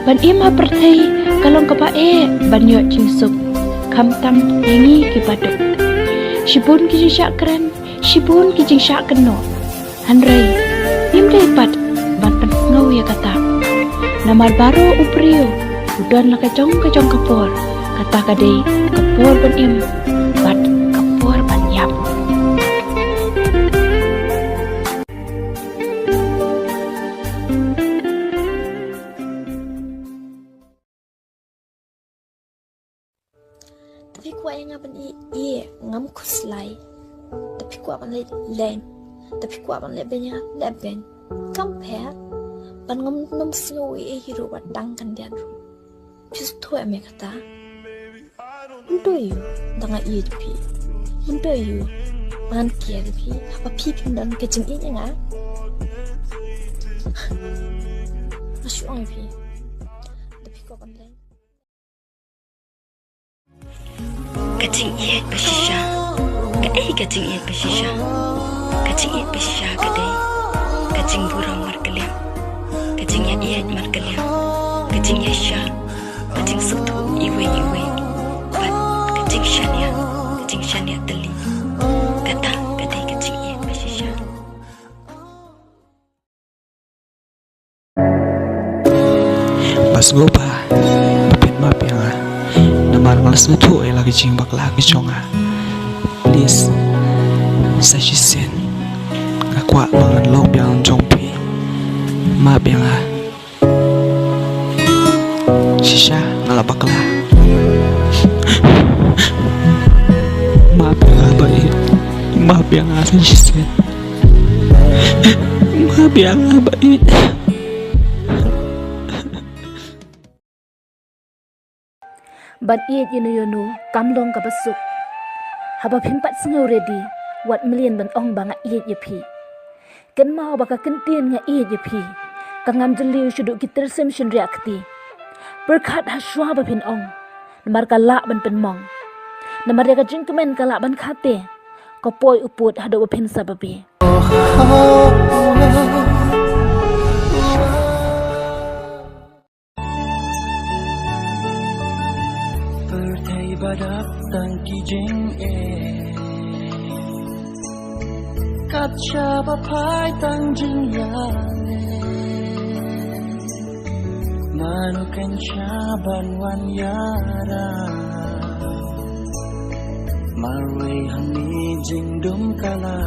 ban ima perthai kalong kapae ban yo jingsuk kam tam yangi ki paduk shibun ki jisha kran shibun ki jingsha keno hanrai imre pat ban pen ngau ya kata namar baro uprio udan la kacong kapor kata kadai kapor ban im bat kapor ban yap tapi kuat yang ngapan ngam kuslai tapi kuat ban len tapi kuat ban lebenya leben compare ban ngam nom sngoi hero bat dang kan dia ru pis thoi me kata untuk you dengan pi untuk you ban kia pi apa pi pindan kecing ini nga masuk ang pi tapi kuat ban len kacing iet bersisha kacing iet bersisha kacing iet bersisha kadai kacing burang markeliam kacing ya iet markeliam kacing ya sha kacing sutu iwe bat kacing shania teli kata kadai kacing iet bersisha Bas gopa bapin map yang namar malas ngetu lagi cing bak lagi conga please sashisen ngakwa mangan log yang jongpi map yang shisha ngalabak lah map yang sashisen map yang baik. Ban iet yunu kamlong ka basuk haba phimpat sngau ready wat million ban ong banga iet yepi ken mau baka kentien nga iet yepi kangam jeliu shudu kitir sem shin reakti berkat haswa ba phin ong namar ka la ban pen mong namar ya ka jingkemen ka la ban khate ko poi uput hado ba phin sababe badak tangki jeng kaca bapai tang jeng yale manukan caban wan yara marway hami jeng dum kala